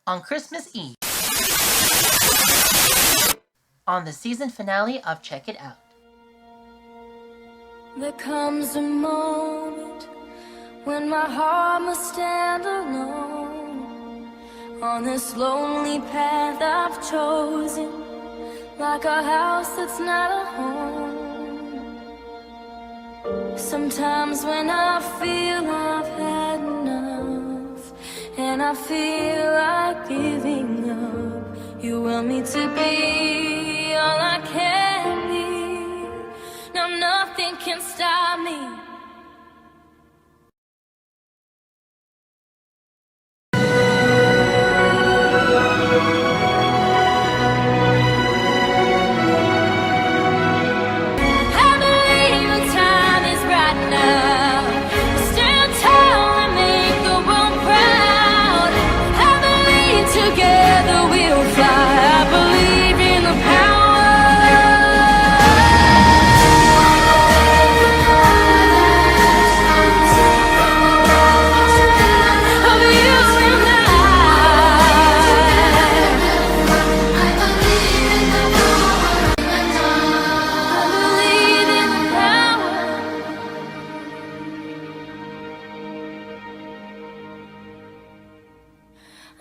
on Christmas Eve, on the season finale of Check It Out. There comes a moment when my heart must stand alone on this lonely path I've chosen, like a house that's not a home. Sometimes when I feel I've had enough and I feel like giving up, you want me to be all I can be. Now nothing can stop me.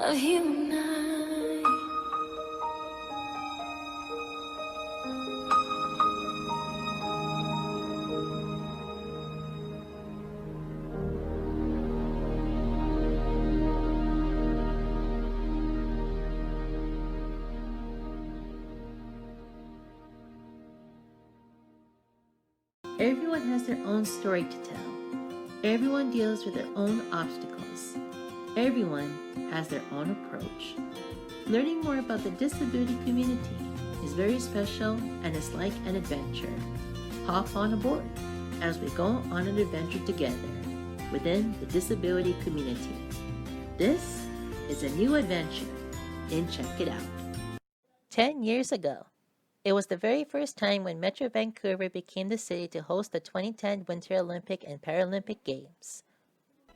Of you and I. Everyone has their own story to tell. Everyone deals with their own obstacles. Everyone has their own approach. Learning more about the disability community is very special and is like an adventure. Hop on aboard as we go on an adventure together within the disability community. This is a new adventure in Check It Out. 10 years ago, it was the very first time when Metro Vancouver became the city to host the 2010 Winter Olympic and Paralympic Games.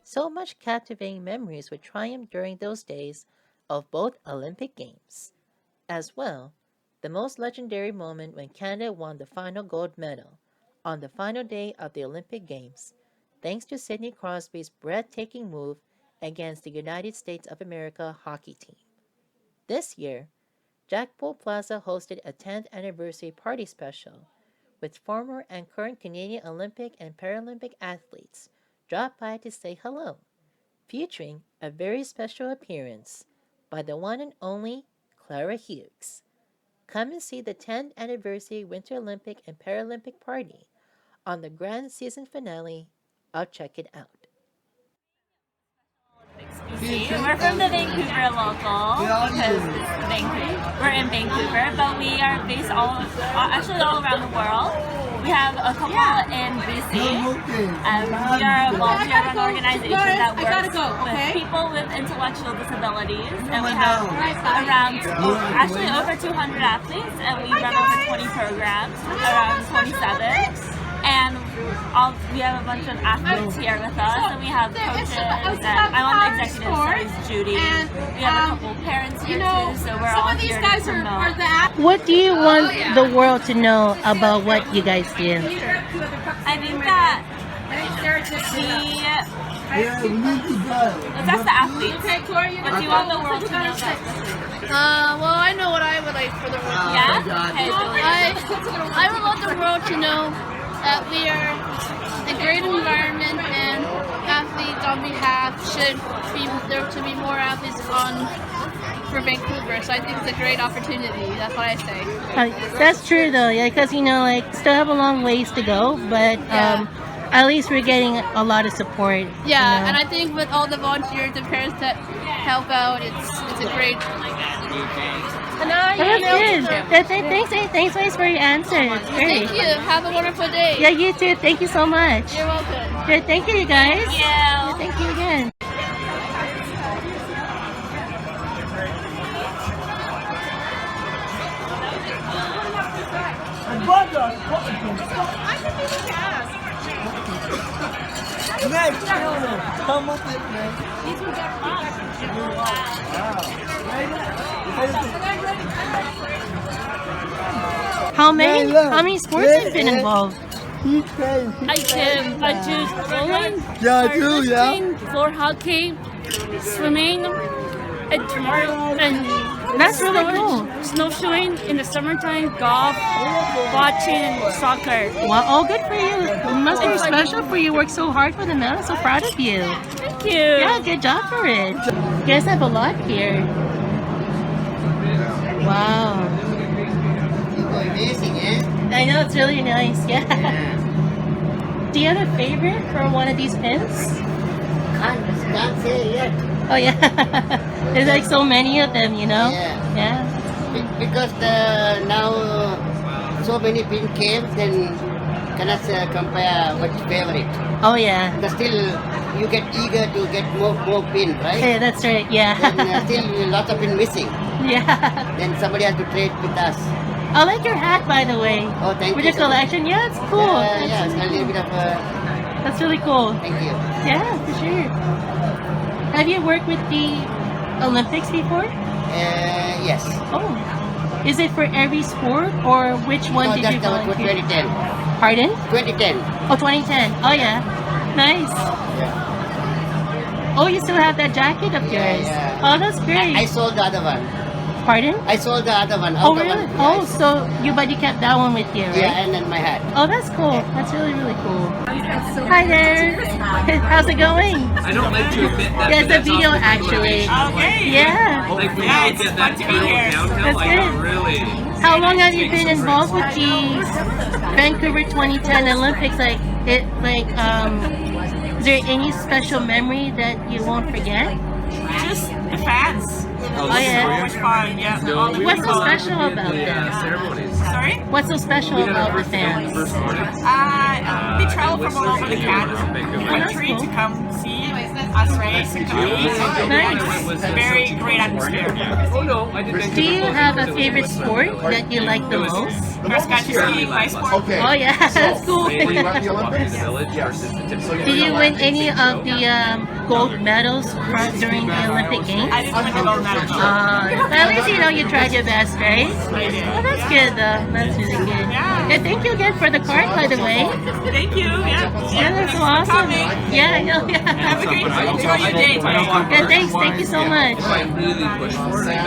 So much captivating memories would triumph during those days of both Olympic Games. As well, the most legendary moment when Canada won the final gold medal on the final day of the Olympic Games, thanks to Sidney Crosby's breathtaking move against the United States of America hockey team. This year, Jack Bull Plaza hosted a 10th anniversary party special with former and current Canadian Olympic and Paralympic athletes drop by to say hello, featuring a very special appearance by the one and only Clara Hughes. Come and see the 10th anniversary Winter Olympic and Paralympic party on the grand season finale of Check It Out. We're from the Vancouver local because we're in Vancouver, but we are based actually all around the world. We have a couple in BC. We are a volunteer-run organization that works with people with intellectual disabilities, and we have around over 200 athletes, and we run over 20 programs, around 27. And we have a bunch of athletes here with us, and we have coaches, and I'm on the executive side, Judy. We have a couple parents here too, so we're all here to promote. What do you want the world to know about what you guys do? I think that let's ask the athletes. What do you want the world to know about this? Well, I know what I would like for the world. Yeah? Okay, I would want the world to know that we are a great environment, and athletes on behalf should be there to be more athletes for Vancouver. So I think it's a great opportunity. That's what I say. That's true though, because still have a long ways to go, but at least we're getting a lot of support. Yeah, and I think with all the volunteers and parents that help out, it's a great. That's good. Thanks guys for your answers. Thank you. Have a wonderful day. Yeah, you too. Thank you so much. You're welcome. Good. Thank you, guys. Thank you. Yeah, thank you again. Next, come with it, man. These will get lost. Wow. How many sports have you been involved? I do bowling, Yeah, I do, yeah. powerlifting, floor hockey, swimming, and tomorrow and That's really cool. snowshoeing in the summertime, golf, watching soccer. Wow, oh, good for you. It must be special for you. Work so hard for them. I'm so proud of you. Thank you. Yeah, good job for it. You guys have a lot here. Wow. Amazing, eh? I know, it's really nice. Yeah. Do you have a favorite for one of these pins? Can't say yet. Oh, yeah. There's like so many of them, you know? Yeah. Yeah. Because now so many pin came, then cannot compare which favorite. Oh, yeah. But still, you get eager to get more pin, right? Yeah, that's right. Yeah. Then still lots of pin missing. Yeah. Then somebody has to trade with us. I like your hat, by the way. Oh, thank With you. your collection. Yeah, it's cool. Yeah, it's a little bit of a That's really cool. thank you. Yeah, for sure. Have you worked with the Olympics before? Yes. Oh. Is it for every sport or which one No, did that's you for volunteer? 2010. Pardon? 2010. Oh, 2010. Oh, yeah. Nice. Yeah. Oh, you still have that jacket of Yeah, yours. yeah. Oh, that's great. I sold the other one. Pardon? I sold the other one. Oh, outer really? one. Oh, so but you kept that one with you, right? Yeah, and then my hat. Oh, that's cool. That's really, really cool. Hi there. How's it going? I don't like to admit that. Yeah, but it's a that's video also actually. Okay. Yeah. Like when Yeah, you it's get fun that to be turtle here. downhill, That's like good. really. How long have you been involved with the Vancouver 2010 Olympics? Is there any special memory that you won't forget? Just the fans. Oh, yeah. So much fun. Yeah. All the What's so people. special about them? Ceremonies. Sorry? What's so special We did our about the first film fans? first morning. They travel from all over the country cool. to come see us race and compete. Nice. It's a very great atmosphere. Oh no, I did. Do you have a favorite sport that you like the most? Cross country skiing, my sport. Okay. Oh yeah, that's cool. Were you at the Olympics? Did you win any of the gold medals during the Olympic Games? I didn't win the gold medal. At least you know you tried your best, right? I did. Oh, that's good though. That's really good. Yeah. And thank you again for the card, by the way. Thank you. Yeah. Yeah, that's so awesome. Coming. Yeah, I know. Have Yeah. a great enjoy your day today. Yeah, thanks. Thank you so much. I really pushed for it.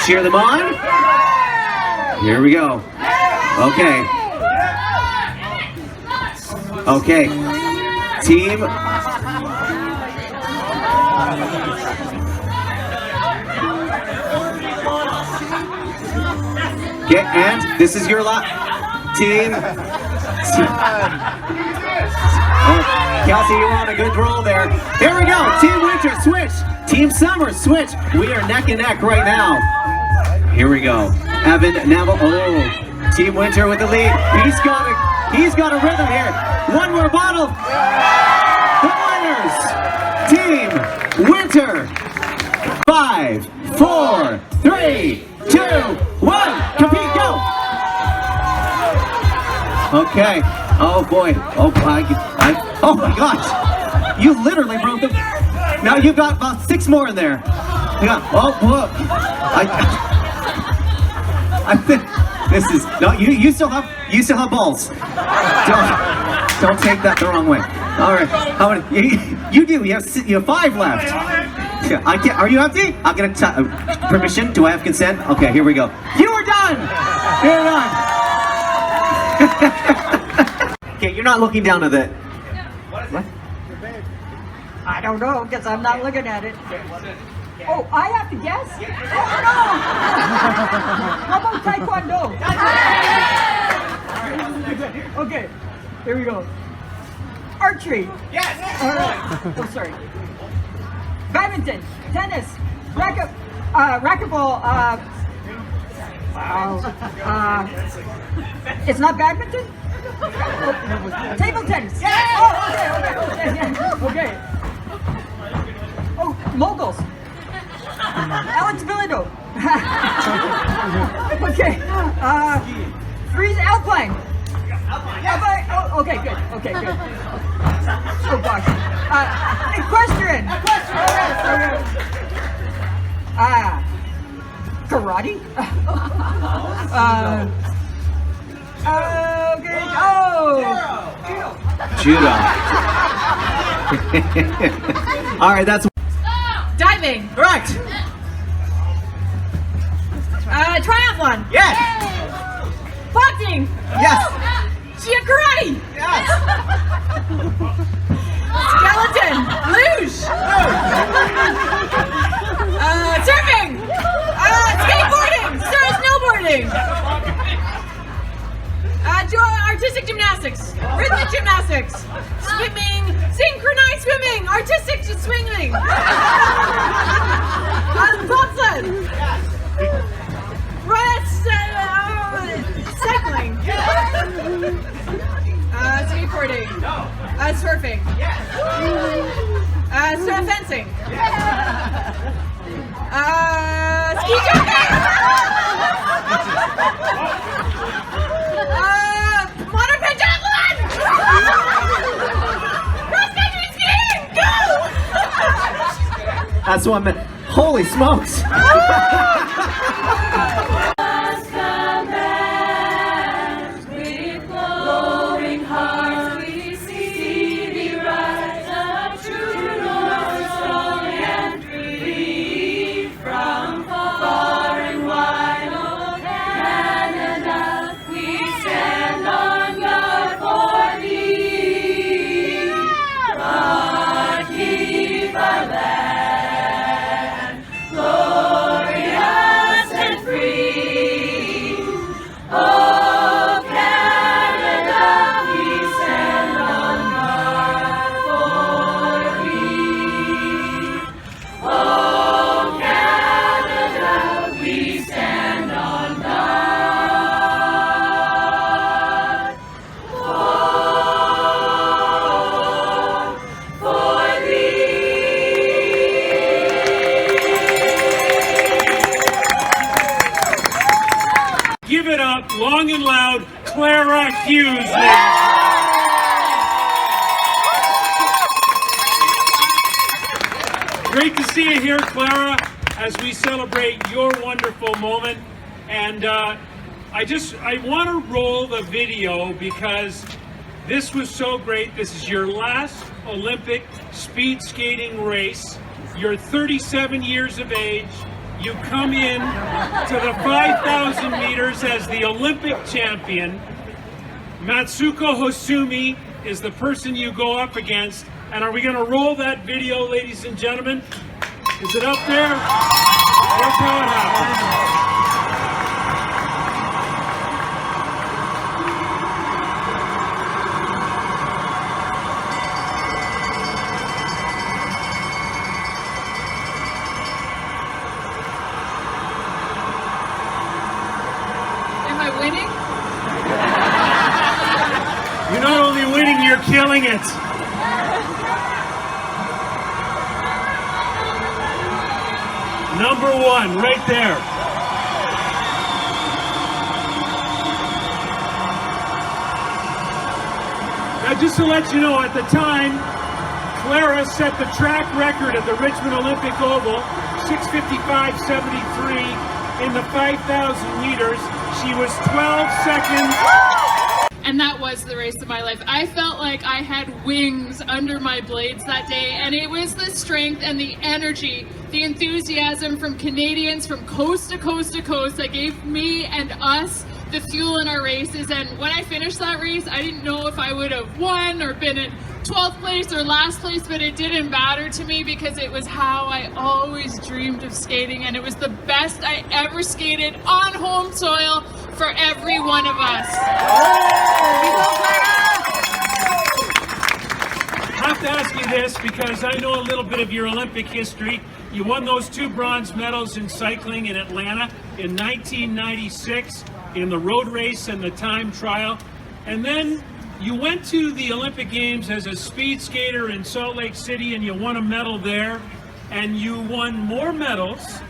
cheer them on. Here we go. Okay. Okay. Team. Okay, and this is your team. Oh, Kelsey, you were on a good roll there. Here we go. Team Winter, switch. Team Summer, switch. We are neck and neck right now. Here we go. Evan Neville. Oh, Team Winter with the lead. He's got a rhythm here. One more bottle. The winners. Team Winter. 5, 4, 3, 2, 1. Compete, go. Okay. Oh boy. Oh my gosh. You literally broke them. Now you've got about 6 more in there. Yeah. Oh, whoa. I think this is no. You still have balls. Don't take that the wrong way. All right. How many? You do. You have 5 left. Yeah, I can't. Are you empty? I'm gonna permission. Do I have consent? Okay. Here we go. You are done. You're done. Okay. You're not looking down at it. What? I don't know, because I'm not looking at it. Oh, I have to guess? Oh, no! How about Taekwondo? Okay, here we go. Archery. Yes! All right. Oh, sorry. Badminton, tennis, racquetball, it's not badminton? Table tennis. Yes! Oh, okay. Oh, moguls. Alex Villado. Okay. Freeze alpine. Oh, okay, good. Okay, good. Oh gosh. Equestrian. Karate. Okay. Oh. Judo. All right, that's Diving. correct. Triathlon. Yes. Boxing. Yes. Karate. Yes. Skeleton. Luge. Surfing. Skateboarding. Snowboarding. Artistic gymnastics. Rhythmic gymnastics. Swimming. Synchronized swimming. Artistic swimming. Bobsled. Cycling. Skateboarding. Surfing. Fencing. Ski jumping. Modern pentathlon. Cross country skiing. Go. That's what I meant. Holy smokes. Give it up, long and loud, Clara Hughes. Great to see you here, Clara, as we celebrate your wonderful moment. And I want to roll the video because this was so great. This is your last Olympic speed skating race. You're 37 years of age. you come in to the 5,000 meters as the Olympic champion. Matsuko Hosumi is the person you go up against. And are we going to roll that video, ladies and gentlemen? Is it up there? That's how it happened. Am I winning? You're not only winning, you're killing it. Number one, right there. Now, just to let you know, at the time, Clara set the track record at the Richmond Olympic Oval, 6:55.73 in the 5,000 meters. She was 12 seconds. And that was the race of my life. I felt like I had wings under my blades that day, and it was the strength and the energy, the enthusiasm from Canadians from coast to coast to coast that gave me and us the fuel in our races. And when I finished that race, I didn't know if I would have won or been in 12th place or last place, but it didn't matter to me because it was how I always dreamed of skating, and it was the best I ever skated on home soil for every one of us. I have to ask you this because I know a little bit of your Olympic history. You won those 2 bronze medals in cycling in Atlanta in 1996 in the road race and the time trial. And then you went to the Olympic Games as a speed skater in Salt Lake City and you won a medal there. And you won more medals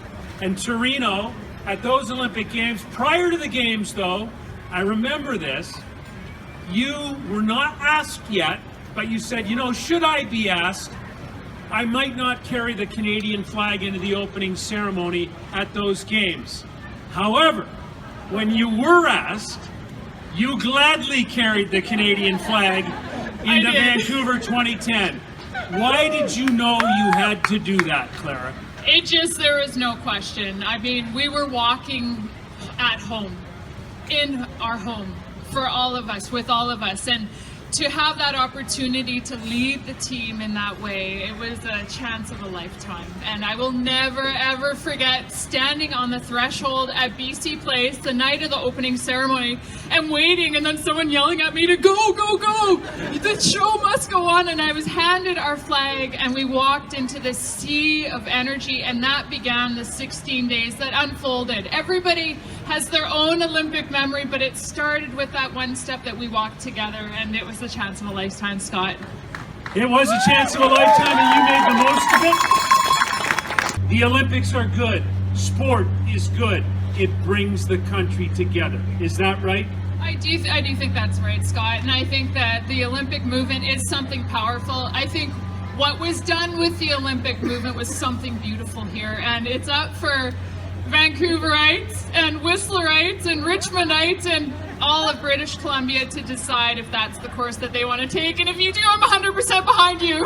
in Torino at those Olympic Games. Prior to the Games, though, I remember this, you were not asked yet, but you said, you know, should I be asked, I might not carry the Canadian flag into the opening ceremony at those Games. However, when you were asked, you gladly carried the Canadian flag into Vancouver 2010. Why did you know you had to do that, Clara? There was no question. I mean, we were walking at home, in our home, for all of us, with all of us. And to have that opportunity to lead the team in that way, it was a chance of a lifetime. And I will never, ever forget standing on the threshold at BC Place the night of the opening ceremony and waiting, and then someone yelling at me to go, go, go! The show must go on. And I was handed our flag, and we walked into this sea of energy, and that began the 16 days that unfolded. Everybody has their own Olympic memory, but it started with that one step that we walked together, and it was the chance of a lifetime, Scott. It was a chance of a lifetime, and you made the most of it. The Olympics are good. Sport is good. It brings the country together. Is that right? I do think that's right, Scott, and I think that the Olympic movement is something powerful. I think what was done with the Olympic movement was something beautiful here, and it's up for Vancouverites and Whistlerites and Richmondites and all of British Columbia to decide if that's the course that they want to take. And if you do, I'm 100% behind you.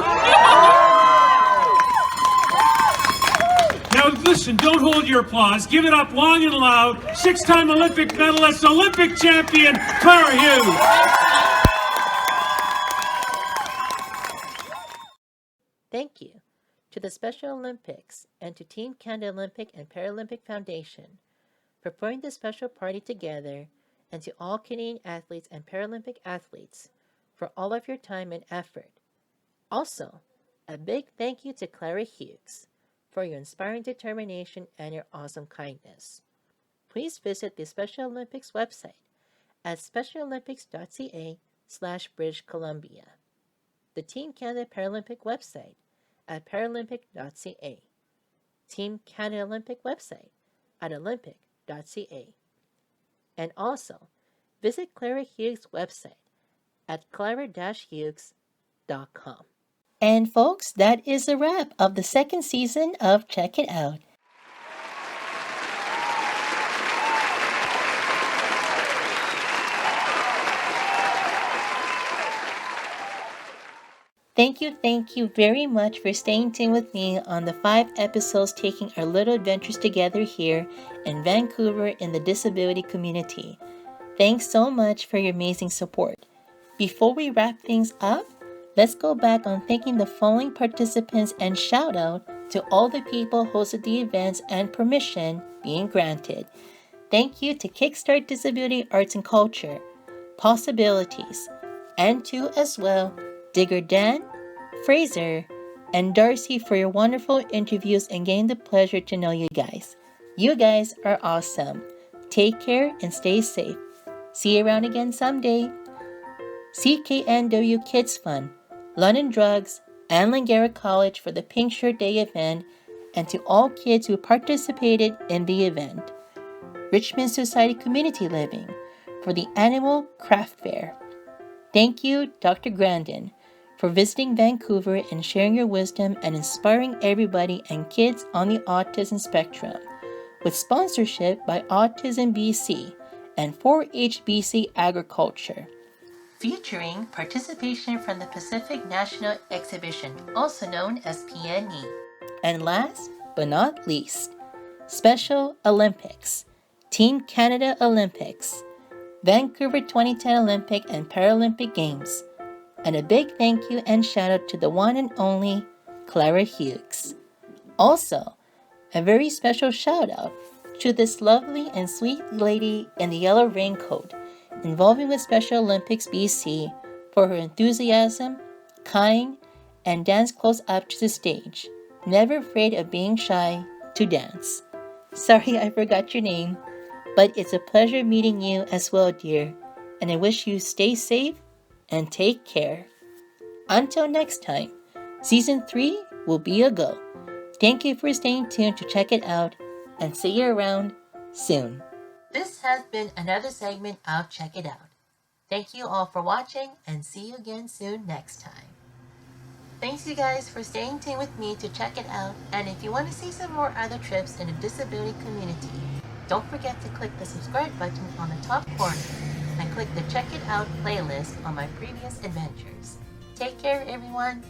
Now listen, don't hold your applause. Give it up long and loud. 6-time Olympic medalist, Olympic champion, Clara Hughes. Thank you to the Special Olympics and to Team Canada Olympic and Paralympic Foundation for putting this special party together, and to all Canadian athletes and Paralympic athletes for all of your time and effort. Also, a big thank you to Clara Hughes for your inspiring determination and your awesome kindness. Please visit the Special Olympics website at specialolympics.ca/British Columbia, the Team Canada Paralympic website at paralympic.ca, Team Canada Olympic website at olympic.ca, and also visit Clara Hughes' website at clara-hughes.com. And folks, that is a wrap of the second season of Check It Out. Thank you very much for staying tuned with me on the 5 episodes taking our little adventures together here in Vancouver in the disability community. Thanks so much for your amazing support. Before we wrap things up, let's go back on thanking the following participants and shout out to all the people hosted the events and permission being granted. Thank you to Kickstart Disability Arts and Culture, Possibilities, and to as well Digger Dan, Fraser, and Darcy for your wonderful interviews and getting the pleasure to know you guys. You guys are awesome. Take care and stay safe. See you around again someday. CKNW Kids Fun, London Drugs, and Langara College for the Pink Shirt Day event, and to all kids who participated in the event. Richmond Society Community Living for the Animal Craft Fair. Thank you, Dr. Grandin, for visiting Vancouver and sharing your wisdom and inspiring everybody and kids on the autism spectrum, with sponsorship by Autism BC and 4-H BC Agriculture. Featuring participation from the Pacific National Exhibition, also known as PNE. And last but not least, Special Olympics, Team Canada Olympics, Vancouver 2010 Olympic and Paralympic Games, and a big thank you and shout out to the one and only Clara Hughes. Also, a very special shout out to this lovely and sweet lady in the yellow raincoat involving with Special Olympics BC for her enthusiasm, kind, and dance close up to the stage, never afraid of being shy to dance. Sorry I forgot your name, but it's a pleasure meeting you as well, dear, and I wish you stay safe and take care. Until next time, Season 3 will be a go. Thank you for staying tuned to check it out, and see you around soon. This has been another segment of Check It Out. Thank you all for watching, and see you again soon next time. Thanks you guys for staying tuned with me to check it out, and if you want to see some more other trips in the disability community, don't forget to click the subscribe button on the top corner and click the Check It Out playlist on my previous adventures. Take care everyone.